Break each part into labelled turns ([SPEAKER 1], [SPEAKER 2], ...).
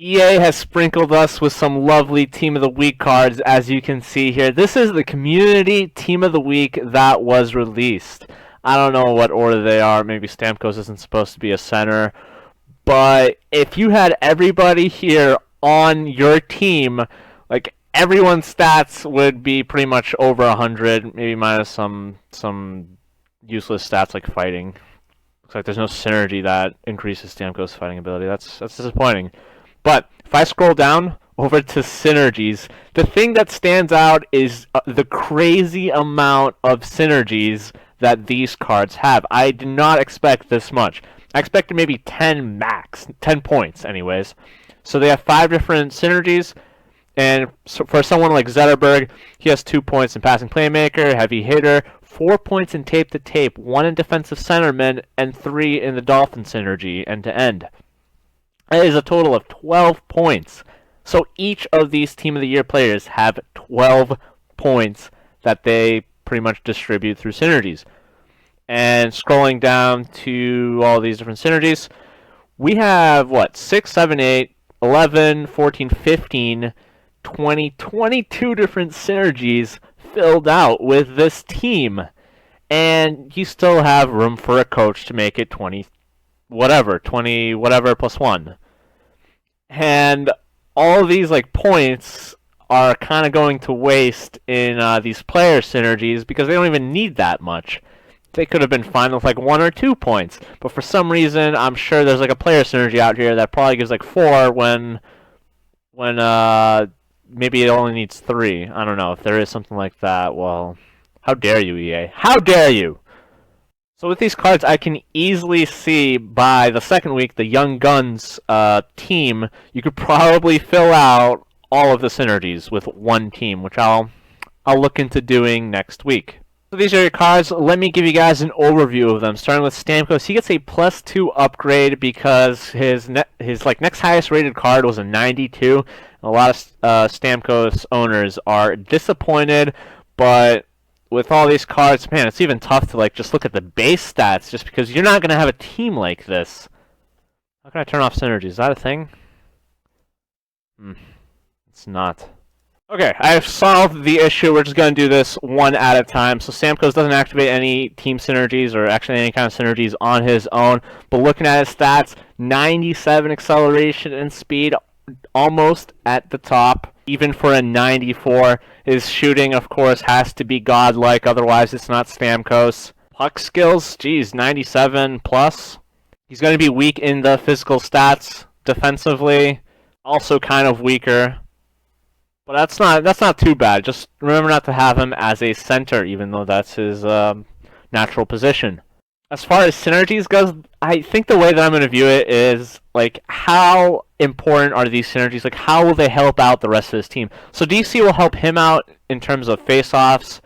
[SPEAKER 1] EA has sprinkled us with some lovely Team of the Week cards, as you can see here. This is the Community Team of the Week that was released. I don't know what order they are. Maybe Stamkos isn't supposed to be a center. But if you had everybody here on your team, like everyone's stats would be pretty much over 100, maybe minus some useless stats like fighting. Looks like there's no synergy that increases Stamkos' fighting ability. That's disappointing. But if I scroll down over to synergies, the thing that stands out is the crazy amount of synergies that these cards have. I did not expect this much. I expected maybe 10 max, 10 points anyways. So they have 5 different synergies, and so for someone like Zetterberg, he has 2 points in passing playmaker, heavy hitter, 4 points in tape to tape, 1 in defensive centerman, and 3 in the Dolphin synergy end to end. That is a total of 12 points. So each of these Team of the Year players have 12 points that they pretty much distribute through synergies. And scrolling down to all these different synergies, we have, 6, 7, 8, 11, 14, 15, 20, 22 different synergies filled out with this team. And you still have room for a coach to make it 20 whatever plus 1. And all these points are kind of going to waste in these player synergies because they don't even need that much. They could have been fine with 1 or 2 points, but for some reason I'm sure there's a player synergy out here that probably gives 4 when maybe it only needs 3. I don't know if there is something like that. Well, how dare you, EA? How dare you? So with these cards, I can easily see by the second week, the Young Guns team, you could probably fill out all of the synergies with one team, which I'll look into doing next week. So these are your cards. Let me give you guys an overview of them. Starting with Stamkos, he gets a +2 upgrade because his next highest rated card was a 92. A lot of Stamkos owners are disappointed, but with all these cards, man, it's even tough to just look at the base stats just because you're not going to have a team like this. How can I turn off synergy? Is that a thing? It's not. Okay, I've solved the issue. We're just going to do this one at a time. So Stamkos doesn't activate any team synergies or actually any kind of synergies on his own. But looking at his stats, 97 acceleration and speed, almost at the top. Even for a 94, his shooting, of course, has to be godlike. Otherwise, it's not Stamkos. Puck skills, geez, 97 plus. He's going to be weak in the physical stats. Defensively, also kind of weaker. But that's not too bad. Just remember not to have him as a center, even though that's his natural position. As far as synergies goes, I think the way that I'm going to view it is how important are these synergies? How will they help out the rest of his team? So DC will help him out in terms of face-offs,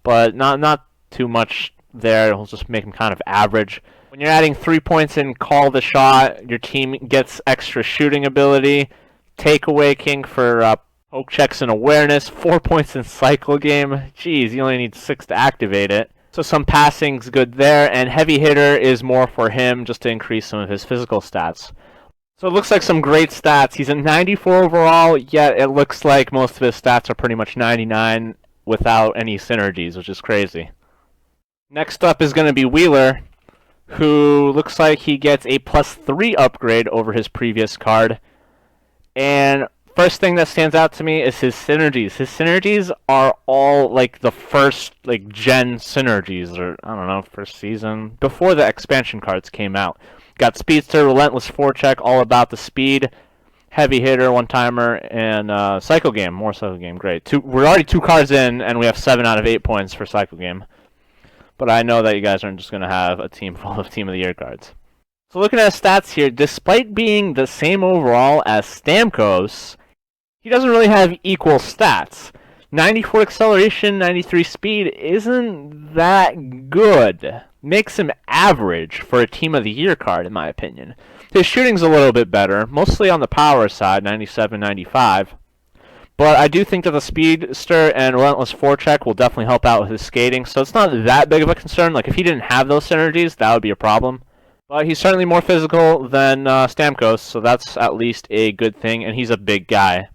[SPEAKER 1] but not too much there. It'll just make him kind of average. When you're adding 3 points in call the shot, your team gets extra shooting ability. Takeaway king for poke checks and awareness. 4 points in cycle game. Jeez, you only need 6 to activate it. So some passing's good there, and heavy hitter is more for him just to increase some of his physical stats. So it looks like some great stats. He's a 94 overall, yet it looks like most of his stats are pretty much 99 without any synergies, which is crazy. Next up is going to be Wheeler, who looks like he gets a +3 upgrade over his previous card. And first thing that stands out to me is his synergies. His synergies are all the first gen synergies, or I don't know, first season, before the expansion cards came out. Got Speedster, Relentless Forecheck, all about the speed, Heavy Hitter, One-Timer, and Cycle Game. More Cycle Game, great. We're already 2 cards in, and we have 7 out of 8 points for Cycle Game. But I know that you guys aren't just going to have a team full of Team of the Year cards. So looking at his stats here, despite being the same overall as Stamkos, he doesn't really have equal stats. 94 acceleration, 93 speed isn't that good. Makes him average for a Team of the Year card, in my opinion. His shooting's a little bit better, mostly on the power side, 97, 95. But I do think that the Speedster and Relentless Forecheck will definitely help out with his skating, so it's not that big of a concern. If he didn't have those synergies, that would be a problem. But he's certainly more physical than Stamkos, so that's at least a good thing, and he's a big guy.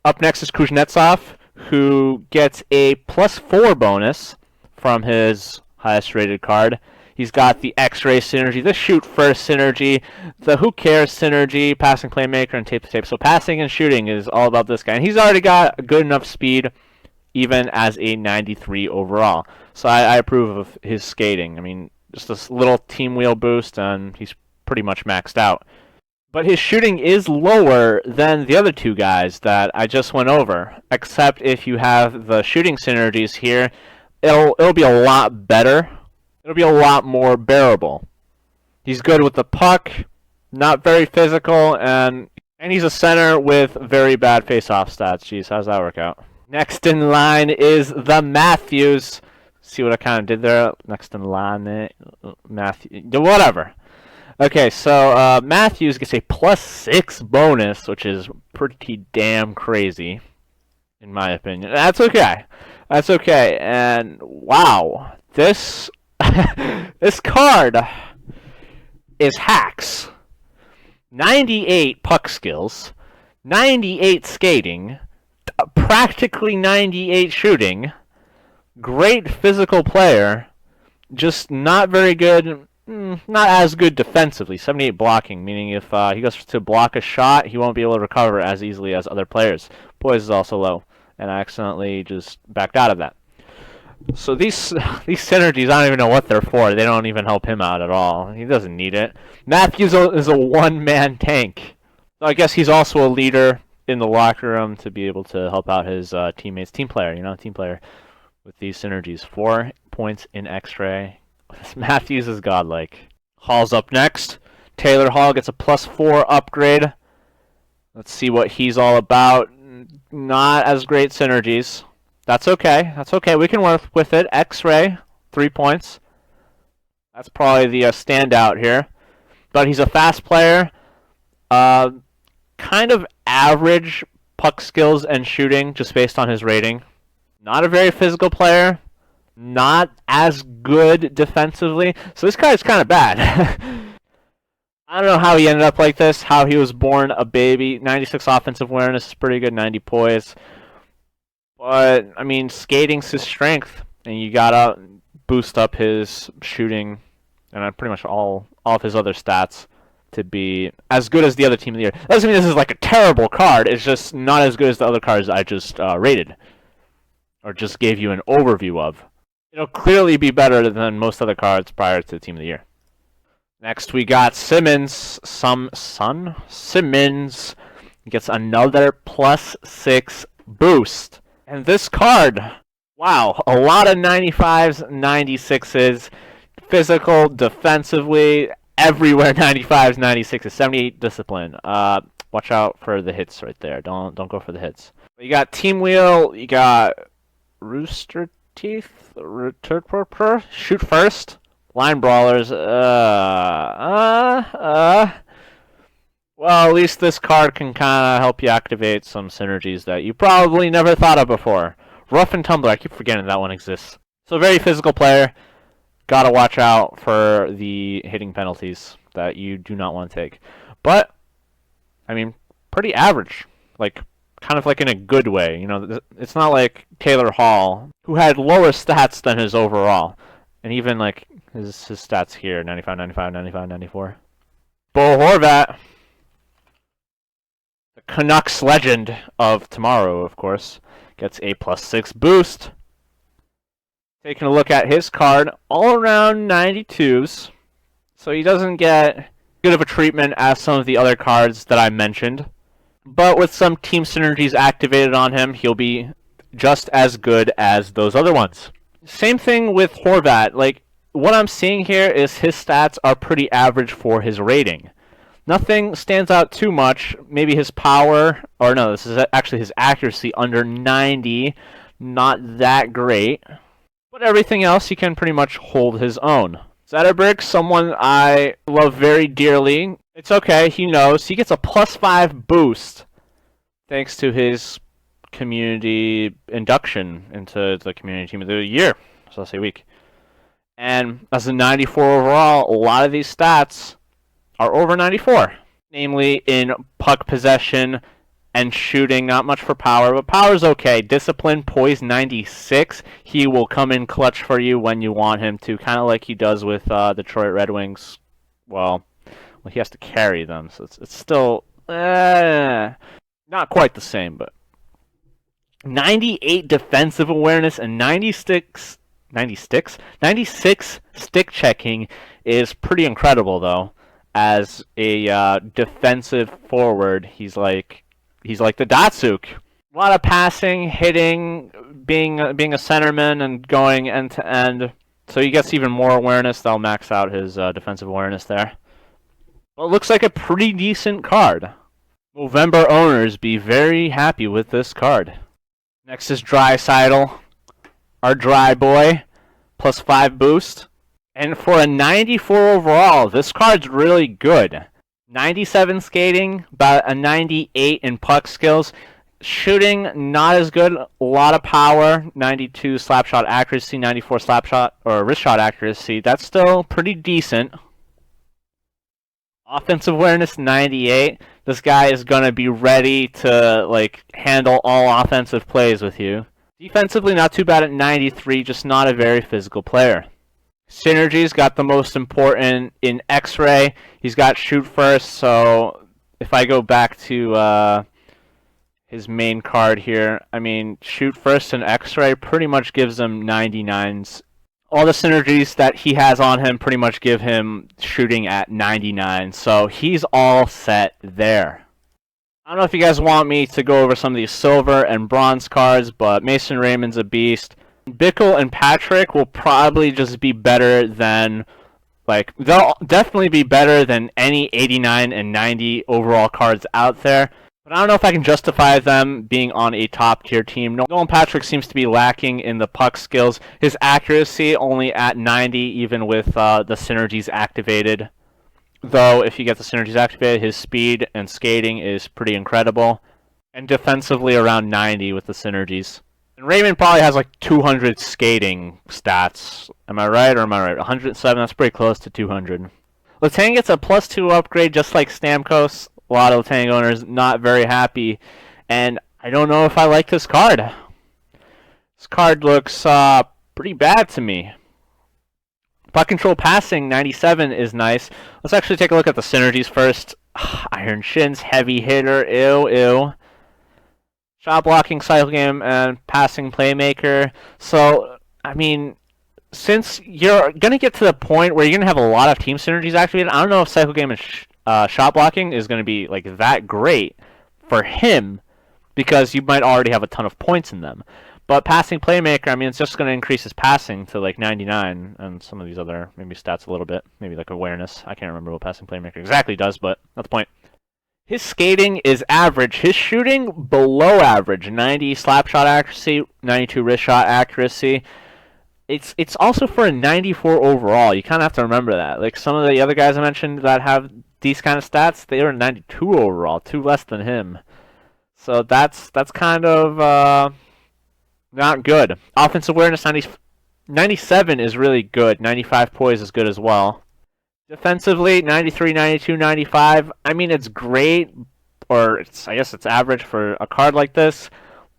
[SPEAKER 1] Up next is Kuznetsov, who gets a +4 bonus from his highest rated card. He's got the X-ray synergy, the shoot first synergy, the who cares synergy, passing playmaker, and tape to tape. So passing and shooting is all about this guy. And he's already got a good enough speed, even as a 93 overall. So I approve of his skating. I mean, just this little team wheel boost, and he's pretty much maxed out. But his shooting is lower than the other two guys that I just went over, except if you have the shooting synergies here, it'll be a lot better. It'll be a lot more bearable. He's good with the puck, not very physical, and he's a center with very bad face-off stats. Jeez, how's that work out? Next in line is the Matthews. See what I kind of did there? Next in line, Matthew, whatever. Okay, so Matthews gets a +6 bonus, which is pretty damn crazy, in my opinion. That's okay. That's okay. And wow, this this card is hacks. 98 puck skills, 98 skating, practically 98 shooting, great physical player, just not very good, not as good defensively. 78 blocking, meaning if he goes to block a shot, he won't be able to recover as easily as other players. Poise is also low, and I accidentally just backed out of that. So these synergies, I don't even know what they're for. They don't even help him out at all. He doesn't need it. Matthews is a one-man tank. So I guess he's also a leader in the locker room to be able to help out his teammates. Team player, team player with these synergies. 4 points in X-ray. Matthews is godlike. Hall's up next. Taylor Hall gets a +4 upgrade. Let's see what he's all about. Not as great synergies. That's okay. That's okay. We can work with it. X-ray, 3 points. That's probably the standout here. But he's a fast player. Kind of average puck skills and shooting, just based on his rating. Not a very physical player. Not as good defensively. So this guy's kind of bad. I don't know how he ended up like this, how he was born a baby. 96 offensive awareness is pretty good, 90 poise. But, I mean, skating's his strength, and you gotta boost up his shooting and pretty much all of his other stats to be as good as the other team of the year. That doesn't mean this is like a terrible card, it's just not as good as the other cards I just rated. Or just gave you an overview of. It'll clearly be better than most other cards prior to the team of the year. Next we got Simmons. Simmons gets another +6 boost. And this card, wow, a lot of 95s, 96s, physical, defensively, everywhere 95s, 96s, 78 discipline. Watch out for the hits right there. Don't go for the hits. You got Team Wheel, you got Rooster Teeth, Shoot First, Line Brawlers, well, at least this card can kind of help you activate some synergies that you probably never thought of before. Rough and Tumbler, I keep forgetting that one exists. So very physical player. Gotta watch out for the hitting penalties that you do not want to take. But, I mean, pretty average. Like, kind of like in a good way. You know, it's not like Taylor Hall, who had lower stats than his overall. And even, like, his stats here, 95, 95, 95, 94. Bo Horvat. The Canucks legend of tomorrow, of course, gets a +6 boost. Taking a look at his card, all around 92s. So he doesn't get good of a treatment as some of the other cards that I mentioned. But with some team synergies activated on him, he'll be just as good as those other ones. Same thing with Horvat. Like, what I'm seeing here is his stats are pretty average for his rating. Nothing stands out too much. Maybe his power, or no, this is actually his accuracy under 90. Not that great. But everything else, he can pretty much hold his own. Zetterberg, someone I love very dearly. It's okay, he knows. He gets a +5 boost thanks to his community induction into the community team of the year. So I'll say week. And as a 94 overall, a lot of these stats are over 94. Namely in puck possession and shooting, not much for power, but power's okay. Discipline, poise 96. He will come in clutch for you when you want him to, kind of like he does with Detroit Red Wings. Well, he has to carry them, so it's still not quite the same, but 98 defensive awareness and 96 stick checking is pretty incredible, though. As a defensive forward, he's like the Datsuk. A lot of passing, hitting, being a centerman, and going end to end. So he gets even more awareness. That'll max out his defensive awareness there. Well, it looks like a pretty decent card. Movember owners be very happy with this card. Next is Draisaitl, our dry boy, +5 boost. And for a 94 overall, this card's really good. 97 skating, about a 98 in puck skills. Shooting, not as good. A lot of power. 92 slap shot accuracy, 94 slap shot or wrist shot accuracy. That's still pretty decent. Offensive awareness, 98. This guy is going to be ready to handle all offensive plays with you. Defensively, not too bad at 93, just not a very physical player. Synergy's got the most important in X-Ray. He's got shoot first, so if I go back to his main card here, I mean, shoot first and X-Ray pretty much gives him 99s. All the synergies that he has on him pretty much give him shooting at 99, so he's all set there. I don't know if you guys want me to go over some of these silver and bronze cards, but Mason Raymond's a beast. Bickle and Patrick will probably just be better than, they'll definitely be better than any 89 and 90 overall cards out there. But I don't know if I can justify them being on a top-tier team. Nolan Patrick seems to be lacking in the puck skills. His accuracy only at 90, even with the synergies activated. Though, if you get the synergies activated, his speed and skating is pretty incredible. And defensively around 90 with the synergies. And Raymond probably has 200 skating stats. Am I right or am I right? 107, that's pretty close to 200. Letang gets a +2 upgrade just like Stamkos. A lot of Letang owners not very happy. And I don't know if I like this card. This card looks pretty bad to me. Puck control passing, 97 is nice. Let's actually take a look at the synergies first. Iron Shins, heavy hitter, ew. Shot blocking, cycle game, and passing playmaker. So, I mean, since you're going to get to the point where you're going to have a lot of team synergies activated, I don't know if cycle game and shot blocking is going to be that great for him because you might already have a ton of points in them. But passing playmaker, I mean, it's just going to increase his passing to 99 and some of these other maybe stats a little bit. Maybe awareness. I can't remember what passing playmaker exactly does, but that's the point. His skating is average. His shooting, below average. 90 slap shot accuracy, 92 wrist shot accuracy. It's also for a 94 overall. You kind of have to remember that. Some of the other guys I mentioned that have these kind of stats, they were 92 overall, 2 less than him. So that's kind of not good. Offensive awareness, 97 is really good. 95 poise is good as well. Defensively, 93, 92, 95. I mean, it's great, or I guess it's average for a card like this.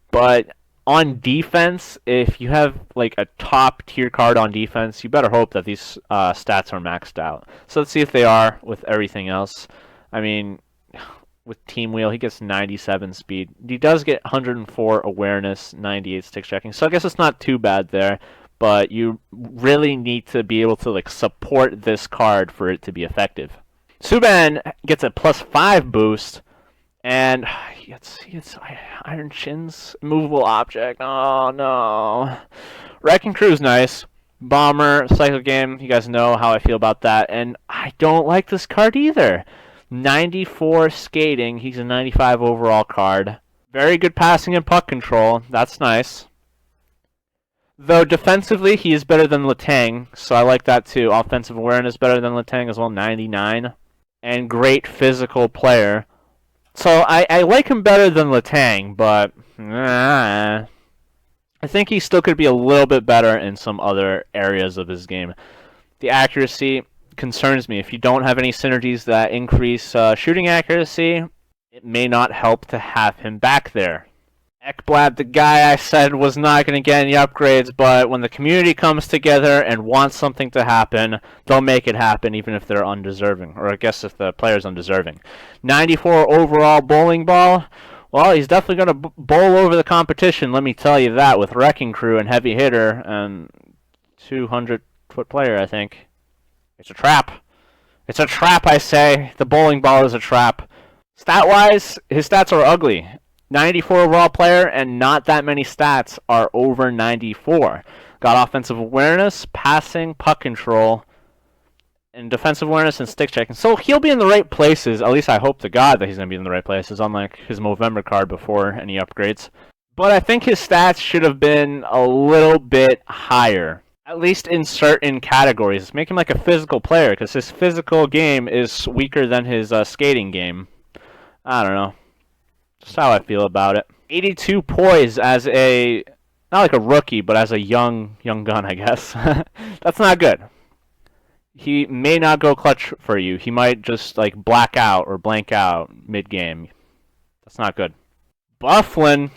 [SPEAKER 1] But on defense, if you have a top-tier card on defense, you better hope that these stats are maxed out. So let's see if they are with everything else. I mean, with Team Wheel, he gets 97 speed. He does get 104 awareness, 98 stick checking. So I guess it's not too bad there. But you really need to be able to support this card for it to be effective. Subban gets a +5 boost, and he gets Iron Shins, movable object. Oh no. Wrecking Crew's nice. Bomber, cycle game, you guys know how I feel about that, and I don't like this card either. 94 skating, he's a 95 overall card. Very good passing and puck control, that's nice. Though defensively, he is better than Letang, so I like that too. Offensive awareness better than Letang as well, 99. And great physical player. So I like him better than Letang, but I think he still could be a little bit better in some other areas of his game. The accuracy, concerns me. If you don't have any synergies that increase shooting accuracy, it may not help to have him back there. Ekblad, the guy I said was not going to get any upgrades, but when the community comes together and wants something to happen, they'll make it happen even if they're undeserving, or I guess if the player's undeserving. 94 overall bowling ball. Well, he's definitely going to bowl over the competition, let me tell you that, with Wrecking Crew and Heavy Hitter and 200-foot player, I think. It's a trap. It's a trap, I say. The bowling ball is a trap. Stat-wise, his stats are ugly. 94 overall player, and not that many stats are over 94. Got offensive awareness, passing, puck control, and defensive awareness and stick checking. So he'll be in the right places. At least I hope to God that he's going to be in the right places, unlike his Movember card before any upgrades. But I think his stats should have been a little bit higher, at least in certain categories. Make him like a physical player, because his physical game is weaker than his skating game. I don't know. Just how I feel about it. 82 poise as a, not like a rookie, but as a young gun, I guess. That's not good. He may not go clutch for you. He might just like black out or blank out mid-game. That's not good. Bufflin,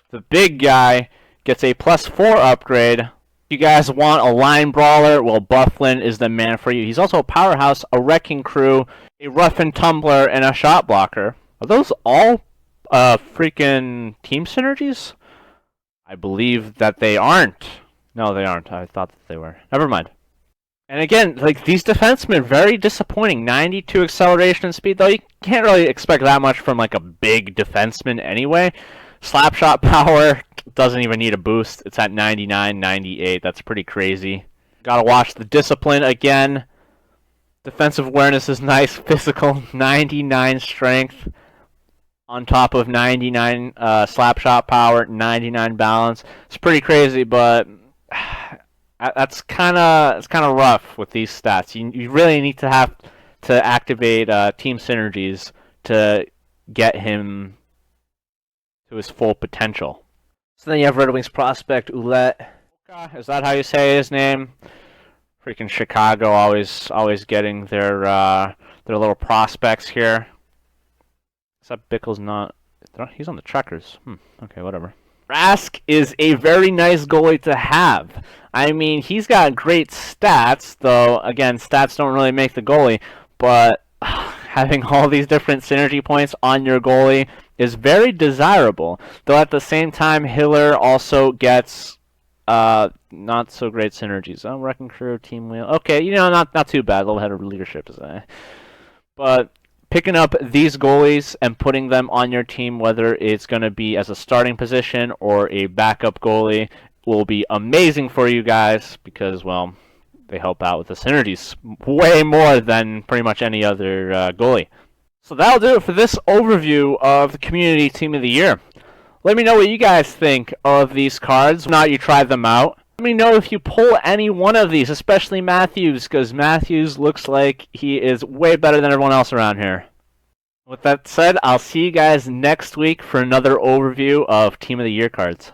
[SPEAKER 1] the big guy, gets a +4 upgrade. If you guys want a line brawler, well, Bufflin is the man for you. He's also a powerhouse, a Wrecking Crew, a rough and tumbler, and a shot blocker. Are those all freaking team synergies? I believe that they aren't. No, they aren't. I thought that they were. Never mind. And again, like, these defensemen, very disappointing. 92 acceleration and speed, though you can't really expect that much from like a big defenseman anyway. Slap shot power doesn't even need a boost. It's at 99, 98. That's pretty crazy. Gotta watch the discipline again. Defensive awareness is nice. Physical, 99 strength. On top of 99 slap shot power, 99 balance. It's pretty crazy, but it's kind of rough with these stats. You really need to have to activate team synergies to get him to his full potential. So then you have Red Wings prospect Ouellette. Is that how you say his name? Freaking Chicago, always getting their little prospects here. Except Bickle's not. He's on the Checkers. Okay, whatever. Rask is a very nice goalie to have. I mean, he's got great stats, though, again, stats don't really make the goalie, but having all these different synergy points on your goalie is very desirable. Though at the same time, Hiller also gets not so great synergies. Wrecking Crew, Team Wheel. Okay, not too bad. Level head of leadership is but picking up these goalies and putting them on your team, whether it's going to be as a starting position or a backup goalie, will be amazing for you guys because, well, they help out with the synergies way more than pretty much any other goalie. So that'll do it for this overview of the Community Team of the Year. Let me know what you guys think of these cards. If not, you tried them out. Let me know if you pull any one of these, especially Matthews, because Matthews looks like he is way better than everyone else around here. With that said, I'll see you guys next week for another overview of Team of the Year cards.